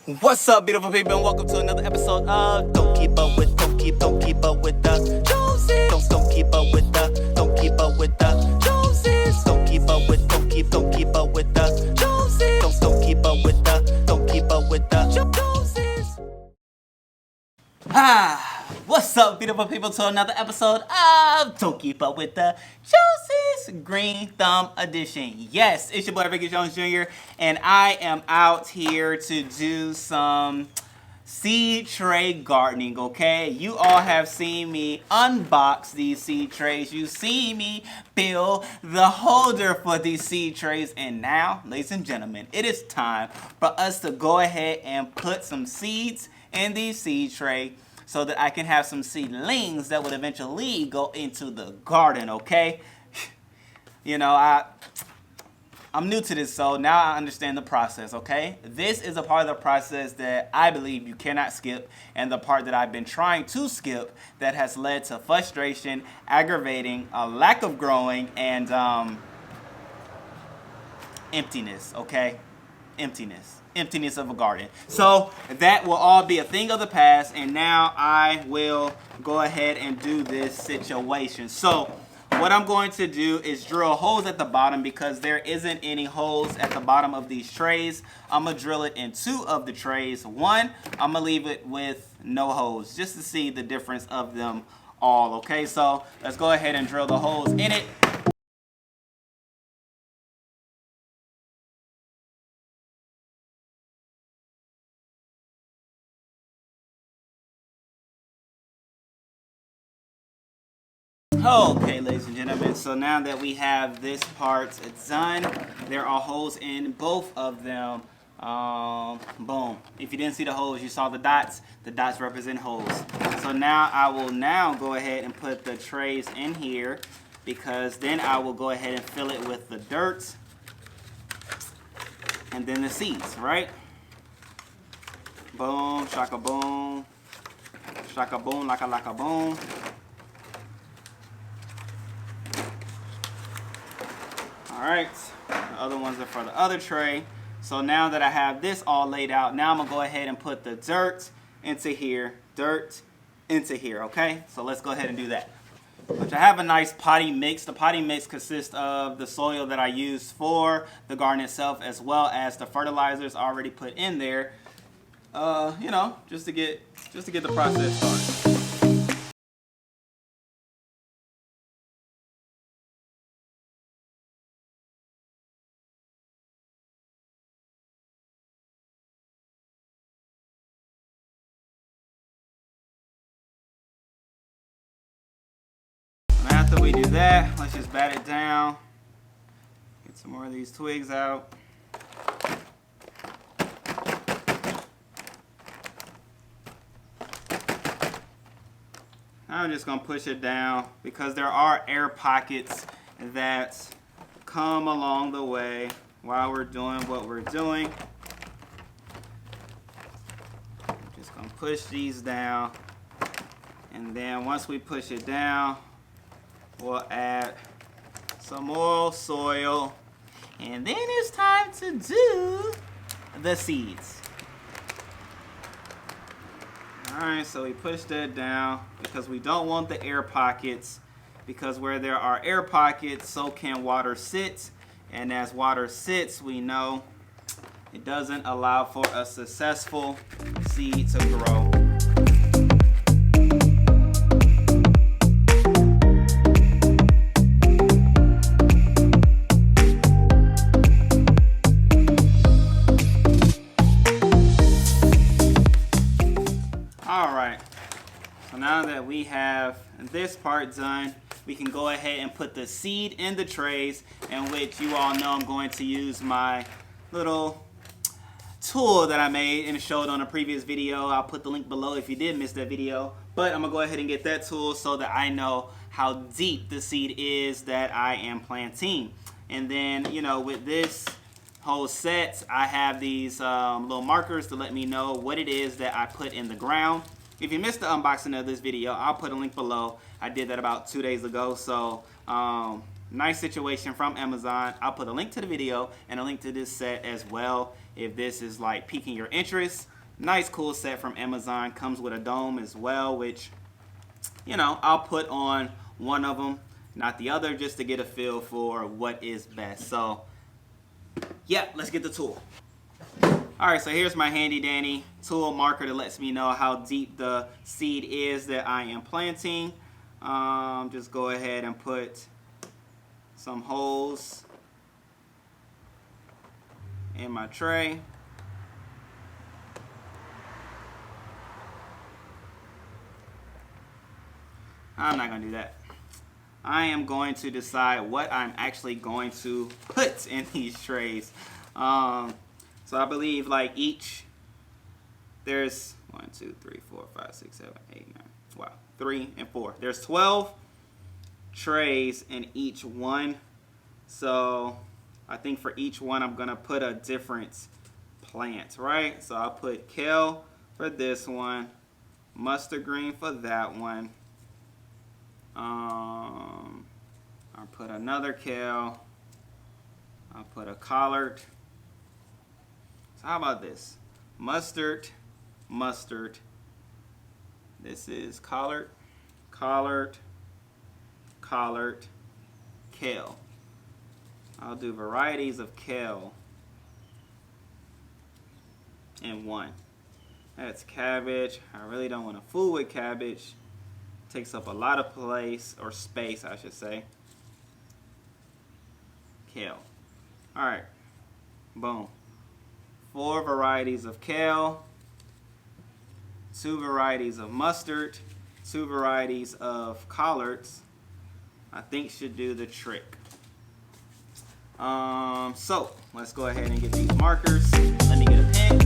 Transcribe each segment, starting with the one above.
What's up, beautiful people, and welcome to another episode of Don't Keep Up with the Joneses. Don't keep up with the Joneses. Don't keep up with the Joneses. Don't keep up with the Joneses. Don't keep up with the Joneses. What's up, beautiful people, to another episode of Don't Keep Up with the Joneses Green Thumb Edition. Yes, it's your boy Ricky Jones Jr. and I am out here to do some seed tray gardening, okay? You all have seen me unbox these seed trays. You've seen me build the holder for these seed trays. And now, ladies and gentlemen, it is time for us to go ahead and put some seeds in these seed trays so that I can have some seedlings that would eventually go into the garden, okay? You know, I'm new to this, so now I understand the process, okay? This is a part of the process that I believe you cannot skip, and the part that I've been trying to skip that has led to frustration, aggravating, a lack of growing, and emptiness, okay? Emptiness of a garden. So that will all be a thing of the past, and now I will go ahead and do this situation. So what I'm going to do is drill holes at the bottom because there isn't any holes at the bottom of these trays. I'm gonna drill it in 2 of the trays. One, I'm gonna leave it with no holes just to see the difference of them all, okay? So let's go ahead and drill the holes in it. Okay, ladies and gentlemen, so now that we have this part done, there are holes in both of them. Boom. If you didn't see the holes, you saw the dots. The dots represent holes. So now I will go ahead and put the trays in here, because then I will go ahead and fill it with the dirt and then the seeds, right? Boom, shaka boom, laka boom. Alright, the other ones are for the other tray. So now that I have this all laid out, now I'm going to go ahead and put the dirt into here, okay? So let's go ahead and do that. Which I have a nice potty mix. The potty mix consists of the soil that I use for the garden itself, as well as the fertilizers already put in there, you know, just to get the process started. After we do that, let's just bat it down. Get some more of these twigs out. I'm just going to push it down because there are air pockets that come along the way while we're doing what we're doing. I'm just going to push these down, and then once we push it down, we'll add some more soil, and then it's time to do the seeds. Alright, so we push that down because we don't want the air pockets, because where there are air pockets, so can water sit, and as water sits, we know it doesn't allow for a successful seed to grow. Now that we have this part done, we can go ahead and put the seed in the trays, in which you all know I'm going to use my little tool that I made and showed on a previous video. I'll put the link below if you did miss that video. But I'm going to go ahead and get that tool so that I know how deep the seed is that I am planting. And then, you know, with this whole set, I have these little markers to let me know what it is that I put in the ground. If you missed the unboxing of this video, I'll put a link below. I did that about 2 days ago, so Nice situation from Amazon. I'll put a link to the video and a link to this set as well if this is like piquing your interest. Nice cool set from Amazon. Comes with a dome as well, which, you know, I'll put on one of them, not the other, just to get a feel for what is best. So yeah, let's get the tool. Alright, so here's my handy dandy tool marker that lets me know how deep the seed is that I am planting. Just go ahead and put some holes in my tray. I'm not gonna do that. I am going to decide what I'm actually going to put in these trays. So I believe like each, there's 1, 2, 3, 4, 5, 6, 7, 8, 9. Wow, 3 and 4. There's 12 trays in each one. So I think for each one I'm gonna put a different plant, right? So I'll put kale for this one, mustard green for that one. I'll put another kale. I'll put a collard. So how about this? Mustard, mustard. This is collard, collard, collard, kale. I'll do varieties of kale in one. That's cabbage. I really don't want to fool with cabbage. Takes up a lot of place, or space I should say. Kale. Alright. Boom. 4 varieties of kale. 2 varieties of mustard. 2 varieties of collards. I think should do the trick. So let's go ahead and get these markers. Let me get a pen.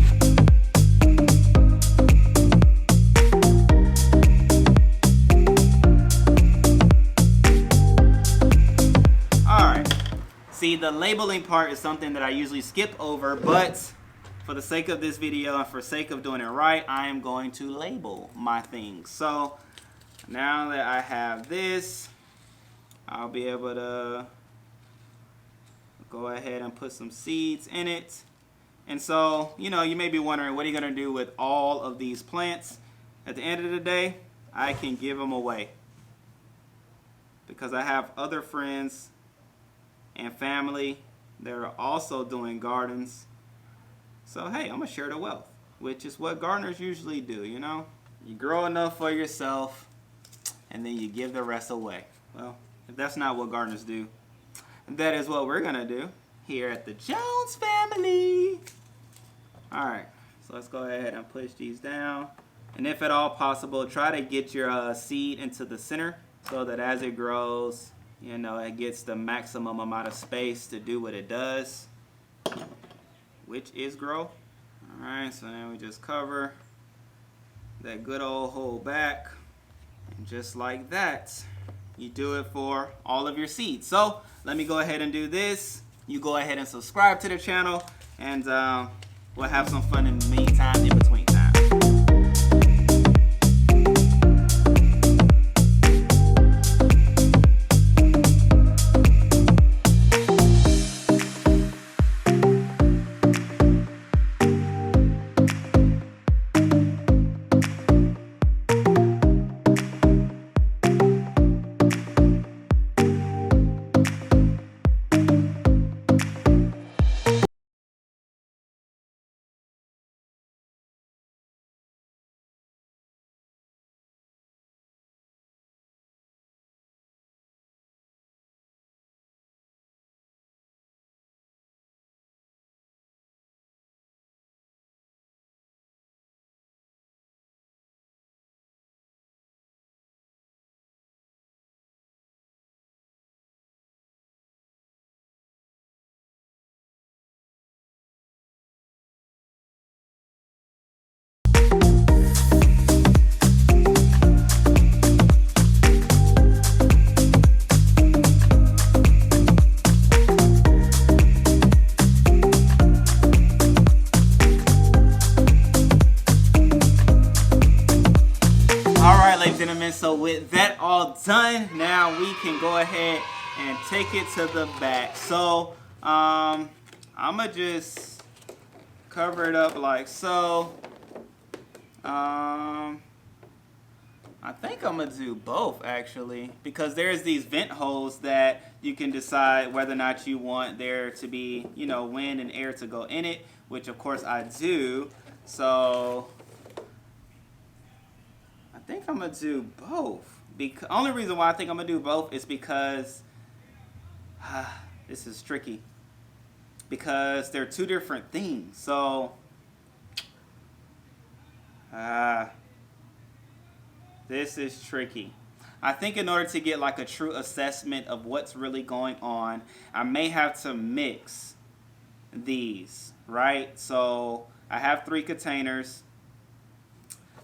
See, the labeling part is something that I usually skip over, but for the sake of this video and for sake of doing it right, I am going to label my things. So now that I have this, I'll be able to go ahead and put some seeds in it. And so, you know, you may be wondering, what are you going to do with all of these plants? At the end of the day, I can give them away because I have other friends and family that are also doing gardens. So hey, I'm gonna share the wealth, which is what gardeners usually do, you know? You grow enough for yourself and then you give the rest away. Well, if that's not what gardeners do, that is what we're gonna do here at the Jones family. Alright, so let's go ahead and push these down. And if at all possible, try to get your seed into the center so that as it grows, you know, it gets the maximum amount of space to do what it does, which is grow. Alright, so then we just cover that good old hole back. And just like that, you do it for all of your seeds. So let me go ahead and do this. You go ahead and subscribe to the channel, and we'll have some fun in the meantime, in between time. So with that all done, now we can go ahead and take it to the back. So I'm gonna just cover it up like so. I think I'm gonna do both actually, because there's these vent holes that you can decide whether or not you want there to be, you know, wind and air to go in it, which of course I do. So I think I'm gonna do both. Only reason why I think I'm gonna do both is because this is tricky, because they're two different things. So this is tricky. I think in order to get like a true assessment of what's really going on, I may have to mix these, right? So I have 3 containers.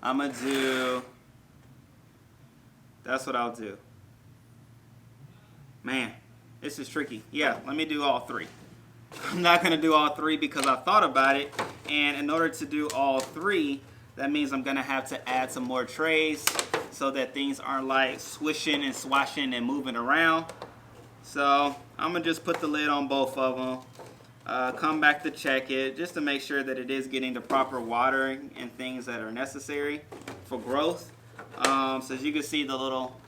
I'm gonna do, that's what I'll do. Man, this is tricky. Yeah, let me do all 3. I'm not gonna do all 3 because I thought about it, and in order to do all 3, that means I'm gonna have to add some more trays so that things aren't like swishing and swashing and moving around. So I'm gonna just put the lid on both of them, come back to check it just to make sure that it is getting the proper watering and things that are necessary for growth. So as you can see, the little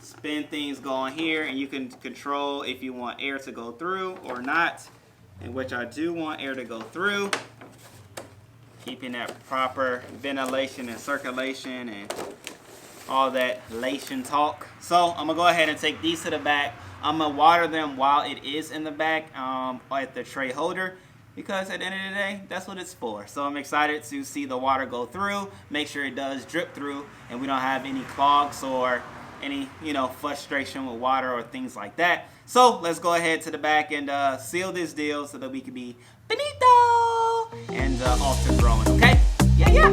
spin things go on here, and you can control if you want air to go through or not, in which I do want air to go through, keeping that proper ventilation and circulation and all that lation talk. So I'm gonna go ahead and take these to the back. I'm gonna water them while it is in the back at the tray holder, because at the end of the day, that's what it's for. So I'm excited to see the water go through, make sure it does drip through, and we don't have any clogs or any, you know, frustration with water or things like that. So let's go ahead to the back and seal this deal so that we can be finito and off to growing, okay? Yeah.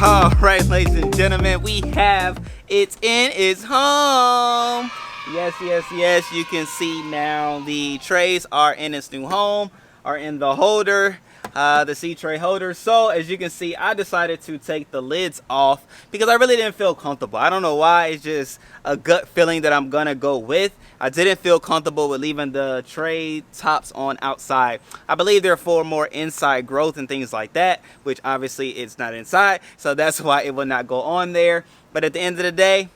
All right, ladies and gentlemen, we have it in its home. Yes, you can see now the trays are in its new home, are in the holder, the seed tray holder. So as you can see, I decided to take the lids off because I really didn't feel comfortable. I don't know why, it's just a gut feeling that I'm gonna go with. I didn't feel comfortable with leaving the tray tops on outside. I believe they're for more inside growth and things like that, which obviously it's not inside, so that's why it will not go on there. But at the end of the day,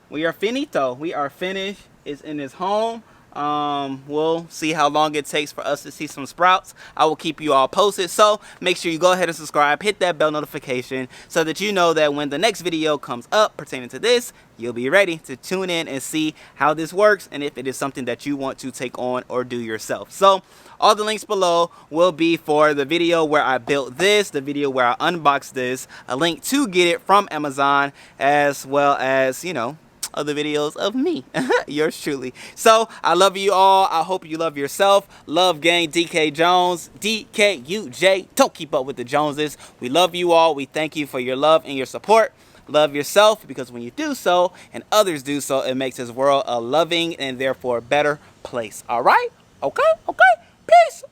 we are finito. We are finished. It's in its home. We'll see how long it takes for us to see some sprouts. I will keep you all posted, so make sure you go ahead and subscribe, hit that bell notification so that you know that when the next video comes up pertaining to this, you'll be ready to tune in and see how this works and if it is something that you want to take on or do yourself. So all the links below will be for the video where I built this, the video where I unboxed this, a link to get it from Amazon, as well as, you know, other videos of me, yours truly. So I love you all. I hope you love yourself. Love gang, DK Jones, DKUJ. Don't keep up with the Joneses. We love you all. We thank you for your love and your support. Love yourself, because when you do so and others do so, it makes this world a loving and therefore better place. All right? Okay? Peace.